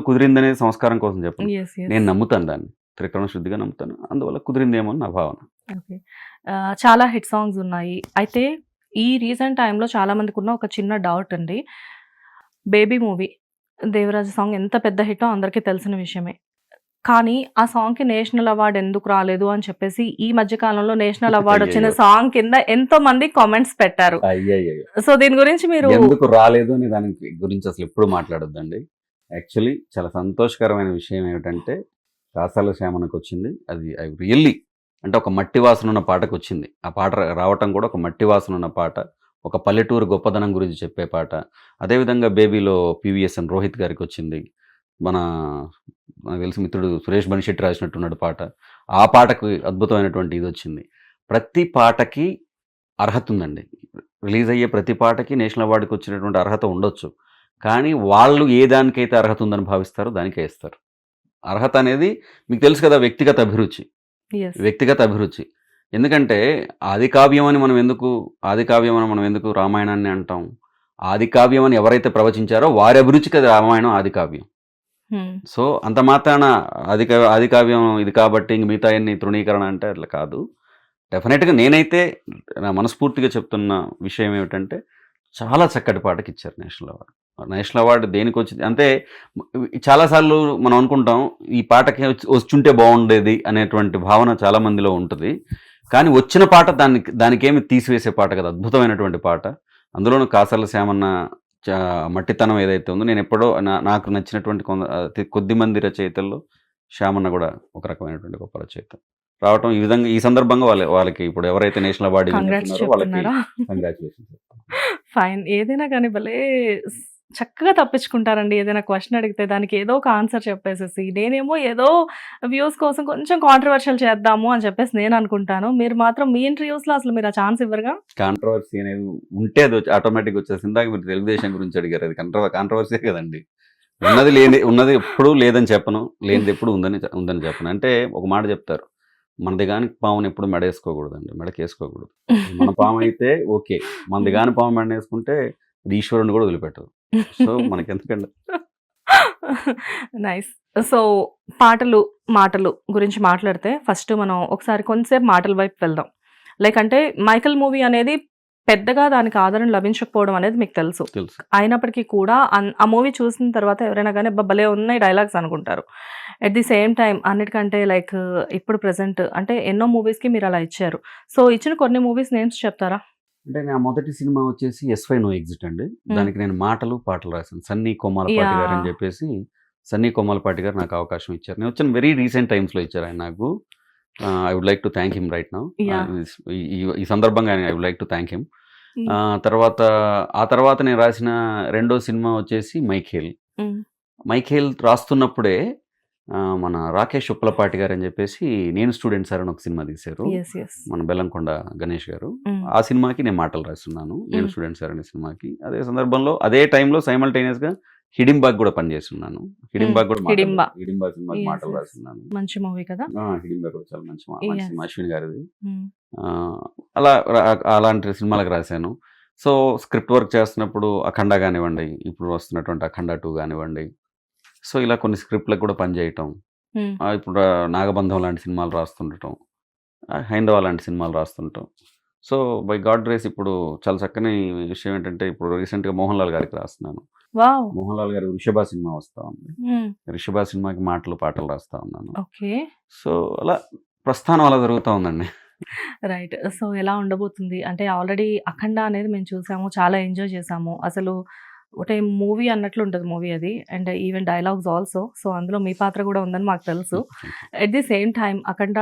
కుదిరిందనేది సంస్కారం కోసం చెప్పను. యెస్. నేను యెస్. నమ్ముతాను దాన్ని. త్రికరణ శుద్ధిగా నమ్ముతాను. అందువల్ల కుదిరిందేమో అని నా భావన. ఓకే. చాలా హిట్ సాంగ్స్ ఉన్నాయి. అయితే ఈ రీసెంట్ టైమ్‌లో చాలా మందికున్న ఒక చిన్న డౌట్ అండి. 'బేబీ' మూవీ 'దేవరాజు' సాంగ్ ఎంత పెద్ద హిట్టో అందరికీ తెలిసిన విషయమే. కానీ ఆ సాంగ్‌కి నేషనల్ అవార్డ్ ఎందుకు రాలేదు అని చెప్పేసి ఈ మధ్య కాలంలో నేషనల్ అవార్డ్ వచ్చిన అయ్యయ్యో! సాంగ్ కింద ఎంతో మంది కామెంట్స్ పెట్టారు. అయ్యయ్యయ్యో! సో దీని గురించి మీరు ఎందుకు రాలేదు అనే దాని గురించి అసలు ఎప్పుడు మాట్లాడొద్దండి. యాక్చువల్లీ చాలా సంతోషకరమైన విషయం ఏమిటంటే, కాసాల శ్యామనకొచ్చింది. అది ఐ రియల్లీ అంటే ఒక మట్టి వాసన ఉన్న పాటకొచ్చింది. ఆ పాట రావటం కూడా ఒక మట్టి వాసన ఉన్న పాట. ఒక పల్లెటూరు గొప్పదనం గురించి చెప్పే పాట. అదేవిధంగా 'బేబీలో' పీవీఎస్ఎన్ రోహిత్ గారికొచ్చింది. మన నాకు తెలిసి మిత్రుడు సురేష్ బనిశెట్టి రాసినట్టున్నాడు పాట. ఆ పాటకు అద్భుతమైనటువంటి ఇదొచ్చింది. ప్రతి పాటకి అర్హత ఉందండి. రిలీజ్ అయ్యే ప్రతి పాటకి నేషనల్ అవార్డుకి వచ్చినటువంటి అర్హత ఉండొచ్చు. కానీ వాళ్ళు ఏ దానికైతే అర్హత ఉందని భావిస్తారో దానికే ఇస్తారు. అర్హత అనేది మీకు తెలుసు కదా, వ్యక్తిగత అభిరుచి. యెస్. వ్యక్తిగత అభిరుచి. ఎందుకంటే ఆది కావ్యం అని మనం ఎందుకు రామాయణాన్ని అంటాం? ఆది కావ్యం అని ఎవరైతే ప్రవచించారో వారి అభిరుచికి అది రామాయణం ఆది కావ్యం. హ్మ్. సో అంత మాత్రాన ఆది కావ్యం ఇది కాబట్టి ఇంక మిగతాయన్ని తృణీకరణ అంటే అట్లా కాదు. డెఫినెట్‌గా నేనైతే నా మనస్ఫూర్తిగా చెప్తున్న విషయం ఏమిటంటే, చాలా చక్కటి పాటకిచ్చారు నేషనల్ అవార్డ్. నేషనల్ అవార్డ్ దేనికొచ్చింది అంటే, చాలా సార్లు మనం అనుకుంటాం ఈ పాటకి వచ్చుంటే బాగుండేది అనేటువంటి భావన చాలా మందిలో ఉంటుంది. కానీ వచ్చిన పాట దానికేమి తీసివేసే పాట కదా, అద్భుతమైనటువంటి పాట. అందులోనూ కాసాల శ్యామన్న మట్టితనం ఏదైతే ఉందో, నేను ఎప్పుడో నాకు నచ్చినటువంటి కొద్ది మంది రచయితల్లో శ్యామన్న కూడా ఒక రకమైనటువంటి గొప్ప రచయిత రావటం. ఈ విధంగా ఈ సందర్భంగా వాళ్ళకి ఇప్పుడు ఎవరైతే నేషనల్ అవార్డు కంగ్రాట్స్ విన్నర్ వాళ్ళకి చెప్తున్నారా? కంగ్రాచులేషన్స్. ఫైన్. ఏదైనా కానీ భలే చక్కగా తప్పించుకుంటారండి. ఏదైనా క్వెషన్ అడిగితే దానికి ఏదో ఒక ఆన్సర్ చెప్పేసేసి, నేనేమో ఏదో వ్యూస్ కోసం కొంచెం కాంట్రోవర్షియల్ చేద్దాము అని చెప్పేసి నేను అనుకుంటాను. మీరు మాత్రం మీ ఇంటర్వ్యూస్‌లో అసలు మీరు ఆ ఛాన్స్ ఇవ్వరుగా? కాంట్రవర్సీ అనేది ఉంటే అది ఆటోమేటిక్గా వచ్చేసి, ఇందాక మీరు తెలుగుదేశం గురించి అడిగారు, అది కాంట్రవర్సీ కదండి. ఉన్నది ఎప్పుడు లేదని చెప్పను, లేనిది ఎప్పుడు ఉందని చెప్పను. అంటే ఒక మాట చెప్తారు, మనది కాని పాముని ఎప్పుడు మెడేసుకోకూడదండి, మెడకేసుకోకూడదు. మన పాము అయితే ఓకే, మనది కాని పాము మెడ వేసుకుంటే అది ఈశ్వరుని కూడా వదిలిపెట్టదు. సో మనకెందుకండి. నైస్. సో పాటలు, మాటలు గురించి మాట్లాడితే ఫస్ట్ మనం ఒకసారి కొంతసేపు మాటల వైపు వెళ్దాం. లైక్ అంటే 'మైకేల్' మూవీ అనేది పెద్దగా దానికి ఆదరణ లభించకపోవడం అనేది మీకు తెలుసు. తెలుసు. అయినప్పటికీ కూడా ఆ మూవీ చూసిన తర్వాత ఎవరైనా కానీ అబ్బా భలే ఉన్నాయి డైలాగ్స్ అనుకుంటారు. ఎట్ ది సేమ్ టైమ్ అన్నిటికంటే లైక్ ఇప్పుడు ప్రెజెంట్ అంటే ఎన్నో మూవీస్‌కి మీరు అలా ఇచ్చారు. సో ఇచ్చిన కొన్ని మూవీస్ నేమ్స్ చెప్తారా? అంటే నా మొదటి సినిమా వచ్చేసి 'ఎస్‌వై నో ఎగ్జిట్' అండి. దానికి నేను మాటలు, పాటలు రాశాను. సన్నీ కొమ్మాలపాటి గారు అని యాహ్! చెప్పేసి, సన్నీ కొమ్మాలపాటి గారు నాకు అవకాశం ఇచ్చారు. నేను వచ్చిన వెరీ రీసెంట్ టైమ్స్‌లో ఇచ్చారు ఆయన నాకు. I would like to thank him right now. Yeah! ఈ సందర్భంగా I would like to thank him. Hmm. ఆ తర్వాత నేను రాసిన రెండో సినిమా వచ్చేసి 'మైఖేల్'. హ్మ్. 'మైఖేల్' రాస్తున్నప్పుడే మన రాకేష్ ఉప్పలపాటి గారు అని చెప్పేసి 'నేను స్టూడెంట్ సార్' అని ఒక సినిమా తీశారు. యెస్. యెస్. మన బెల్లంకొండ గణేష్ గారు. హ్మ్. ఆ సినిమాకి నేను మాటలు రాస్తున్నాను, 'నేను హ్మ్. స్టూడెంట్ సార్' అనే సినిమాకి. అదే సందర్భంలో అదే టైంలో సైమల్టేనియస్‌గా 'హిడింబా'కి కూడా పనిచేస్తున్నాను. హ్మ్. 'హిడింబా'కి కూడా 'హిడింబా' సినిమాకి యెస్. మాటలు యెస్. రాస్తున్నాను. మంచి మూవీ కదా? 'హిడింబా' కూడా చాలా మంచి యెస్. సినిమా, అశ్విన్ గారిది. హ్మ్. అలా అలాంటి సినిమాలకు రాశాను. సో స్క్రిప్ట్ వర్క్ చేస్తున్నప్పుడు 'అఖండ' కానివ్వండి, ఇప్పుడు వస్తున్నటువంటి 'అఖండ 2' కానివ్వండి, సో ఇలా కొన్ని స్క్రిప్ట్‌లకు కూడా పనిచేయటం. హ్మ్. ఇప్పుడు 'నాగబంధం' లాంటి సినిమాలు రాస్తుండటం, 'హైందవ' లాంటి సినిమాలు రాస్తుంటాం. సో బై గాడ్ గ్రేస్ ఇప్పుడు చాలా చక్కని విషయం ఏంటంటే, ఇప్పుడు రీసెంట్‌గా 'మోహన్ లాల్' గారికి రాస్తున్నాను. వావ్! 'మోహన్ లాల్' గారి 'వృషభ' సినిమా వస్తా ఉంది. హ్మ్. 'వృషభ' సినిమాకి మాటలు, పాటలు రాస్తా ఉన్నాను. ఓకే. సో అలా ప్రస్థానం అలా జరుగుతా ఉందండి. రైట్. సో ఎలా ఉండబోతుంది? అంటే ఆల్రెడీ 'అఖండ' అనేది మేము చూసాము. చాలా ఎంజాయ్ చేసాము. అసలు ఒకటే మూవీ అన్నట్లు ఉంటది మూవీ అది. And even dialogues also. So అందులో మీ పాత్ర కూడా ఉందని మాకు తెలుసు. ఎట్ ది సేమ్ టైమ్ 'అఖండ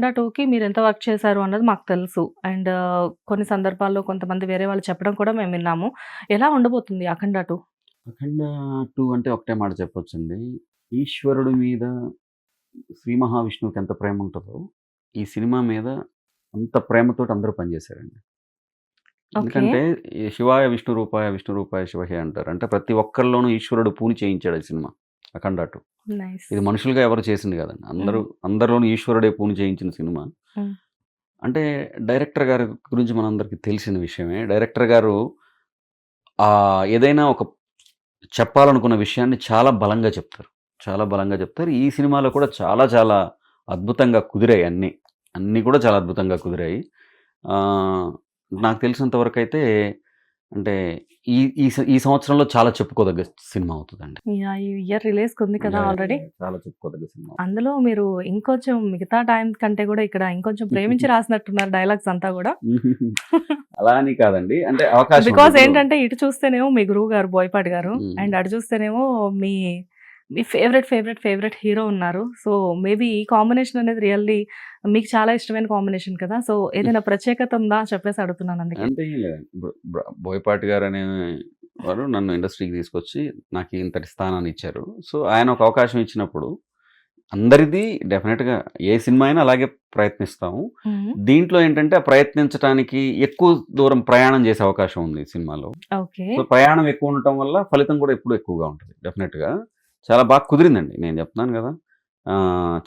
2'కి మీరు ఎంత వర్క్ చేశారు అన్నది మాకు తెలుసు. అండ్ కొన్ని సందర్భాల్లో కొంతమంది వేరే వాళ్ళు చెప్పడం కూడా మేము విన్నాము. ఎలా ఉండబోతుంది 'అఖండ 2'? 'అఖండ 2' అంటే ఒకటే మాట చెప్పొచ్చండి. ఈశ్వరుడి మీద శ్రీ మహావిష్ణువుకి ఎంత ప్రేమ ఉంటదో, ఈ సినిమా మీద అంత ప్రేమతోటి అందరూ పనిచేశారండి. ఓకే. ఎందుకంటే ఈ 'శివాయ విష్ణు రూపాయ శివహే' అంటారు. అంటే ప్రతి ఒక్కరిలోనూ ఈశ్వరుడు పూని చేయించాడు ఈ సినిమా 'అఖండ 2'. నైస్. ఇది మనుషులుగా ఎవరు చేసింది కాదండి. హ్మ్. అందరిలోనూ ఈశ్వరుడే పూని చేయించిన సినిమా. హ్మ్. అంటే డైరెక్టర్ గారి గురించి మనందరికీ తెలిసిన విషయమే. డైరెక్టర్ గారు ఏదైనా ఒక చెప్పాలనుకున్న విషయాన్ని చాలా బలంగా చెప్తారు. చాలా బలంగా చెప్తారు. ఈ సినిమాలో కూడా చాలా చాలా అద్భుతంగా కుదిరాయి అన్నీ. అన్నీ కూడా చాలా అద్భుతంగా కుదిరాయి. నాకు తెలిసినంత వరకైతే అంటే ఈ సంవత్సరంలో చాలా చెప్పుకోదగ్గ సినిమా అవుతదండి. యాహ్! ఈ ఇయర్ రిలీజ్‌కి ఉంది కదా ఆల్రెడీ. చాలా చెప్పుకోదగ్గ సినిమా. అందులో మీరు ఇంకొంచెం మిగతా టైం కంటే కూడా ఇక్కడ ఇంకొంచెం ప్రేమించి రాసినట్టున్నారు డైలాగ్స్ అంతా కూడా. అలా అని కాదండి. అంటే అవకాశం బికాజ్ ఉంది. ఏంటంటే ఇటు చూస్తేనేమో మీ గురువు గారు బోయపాటి గారు అండ్ అటు చూస్తేనేమో మీ మీ ఫేవరెట్ హీరో ఉన్నారు. సో మేబీ ఈ కాంబినేషన్ అనేది రియల్లీ మీకు చాలా ఇష్టమైన కాంబినేషన్ కదా. సో ఏదైనా ప్రత్యేకత ఉందా చెప్పేసి అడుగుతున్నాను అందుకే. అంటే ఏం లేదండి. ఇప్పుడు బోయపాటి గారు అనే వారు నన్ను ఇండస్ట్రీకి తీసుకొచ్చి నాకు ఇంతటి స్థానాన్ని ఇచ్చారు. సో ఆయన ఒక అవకాశం ఇచ్చినప్పుడు అందరిది డెఫినెట్గా ఏ సినిమా అయినా అలాగే ప్రయత్నిస్తాము. దీంట్లో ఏంటంటే ఆ ప్రయత్నించడానికి ఎక్కువ దూరం ప్రయాణం చేసే అవకాశం ఉంది ఈ సినిమాలో. ఓకే. సో ప్రయాణం ఎక్కువ ఉండటం వల్ల ఫలితం కూడా ఎప్పుడు ఎక్కువగా ఉంటుంది డెఫినెట్గా. చాలా బాగా కుదిరిందండి. నేను చెప్తున్నాను కదా,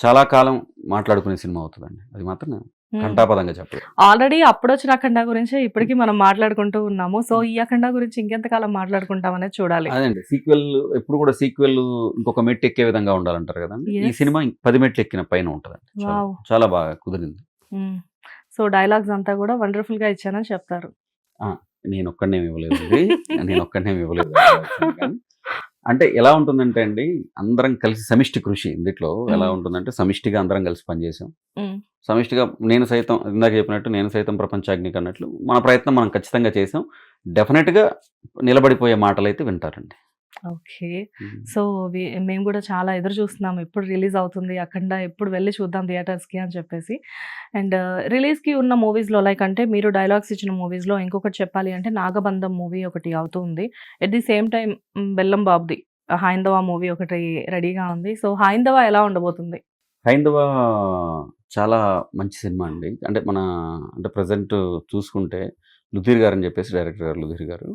చాలా కాలం మాట్లాడుకునే సినిమా అవుతుందండి. అది మాత్రం నేను ఘంటాపదంగా చెప్పలేదు. ఆల్రెడీ అప్పుడొచ్చిన అఖండ గురించి ఇప్పటికీ మనం మాట్లాడుకుంటూ ఉన్నాము. సో ఈ అఖండ గురించి ఇంకెంతకాలం మాట్లాడుకుంటాం అనేది చూడాలి. అదండి సీక్వెల్ ఎప్పుడు కూడా సీక్వెల్ ఇంకొక మెట్టు ఎక్కే విధంగా ఉండాలంటారు కదండి. ఈ Yes. సినిమా 10 మెట్లు ఎక్కిన పైన ఉంటుందండి. Wow. చాలా బాగా కుదిరింది. సో డైలాగ్స్ అంతా కూడా వండర్ఫుల్ గా ఇచ్చానని చెప్తారు. నేను ఒక్కడనేమి ఇవ్వలేదు కానీ అంటే ఎలా ఉంటుందంటే అండి, అందరం కలిసి సమిష్టి కృషి ఇందులో ఎలా ఉంటుందంటే సమిష్టిగా అందరం కలిసి పనిచేసాం. సమిష్టిగా నేను సైతం ఇందాక చెప్పినట్టు నేను సైతం ప్రపంచాగ్నికి అన్నట్లు మన ప్రయత్నం మనం ఖచ్చితంగా చేసాం. డెఫినెట్గా నిలబడిపోయే మాటలు అయితే వింటారండి. ఓకే. సో మేము కూడా చాలా ఎదురు చూస్తున్నాం ఎప్పుడు రిలీజ్ అవుతుంది అఖండ, ఎప్పుడు వెళ్ళి చూద్దాం థియేటర్స్కి అని చెప్పేసి. అండ్ రిలీజ్కి ఉన్న మూవీస్లో లైక్ అంటే మీరు డైలాగ్స్ ఇచ్చిన మూవీస్లో ఇంకొకటి చెప్పాలి అంటే నాగబంధం మూవీ ఒకటి అవుతుంది. ఎట్ ది సేమ్ టైం బెల్లం బాబుది హైందవ మూవీ ఒకటి రెడీగా ఉంది. సో హైందవ ఎలా ఉండబోతుంది? హైందవ చాలా మంచి సినిమా అండి. అంటే అంటే ప్రజెంట్ చూసుకుంటే లుధీర్ గారు అని చెప్పేసి డైరెక్టర్ గారు లుధీర్ గారు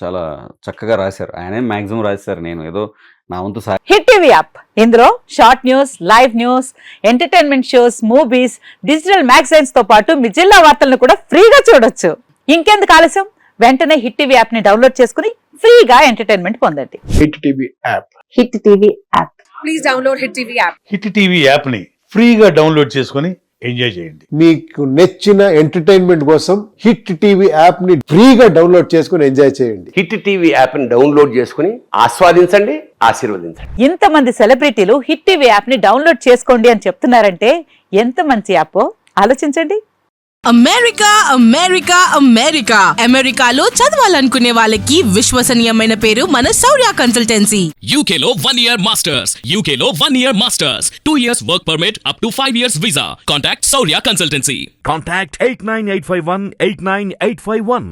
చాలా చక్కగా రాశారు. ఆయనే మ్యాక్సిమం రాశారు. నేను ఏదో నా వంతు హిట్ టీవీ యాప్ ఇందులో short news, live news, entertainment shows, movies, digital magazines తో పాటు మీ జిల్లా వార్తలను కూడా ఫ్రీగా చూడొచ్చు. ఇంకెందుకు ఆలస్యం, వెంటనే హిట్ టీవీ యాప్ ని డౌన్లోడ్ చేసుకుని ఫ్రీగా ఎంటర్టైన్మెంట్ పొందండి. Hit TV app. Hit TV app. Please download Hit TV app. Hit TV app ని ఫ్రీగా డౌన్లోడ్ చేసుకొని ఎంజాయ్ చేయండి. మీకు నచ్చిన ఎంటర్టైన్మెంట్ కోసం హిట్ టీవీ యాప్ ని ఫ్రీగా డౌన్లోడ్ చేసుకుని ఎంజాయ్ చేయండి. హిట్ టీవీ యాప్ని డౌన్లోడ్ చేసుకుని ఆస్వాదించండి, ఆశీర్వదించండి. ఇంతమంది సెలబ్రిటీలు హిట్ టీవీ యాప్ ని డౌన్లోడ్ చేసుకోండి అని చెప్తున్నారంటే ఎంత మంచి యాప్ ఆలోచించండి. అమెరికాలో చదవాలనుకునే వాళ్ళకి విశ్వసనీయమైన పేరు మన శౌర్య కన్సల్టెన్సీ. UK లో 1 year masters, 2 years work permit up to 5 years visa. Contact Saurya Consultancy. Contact 89851 89851.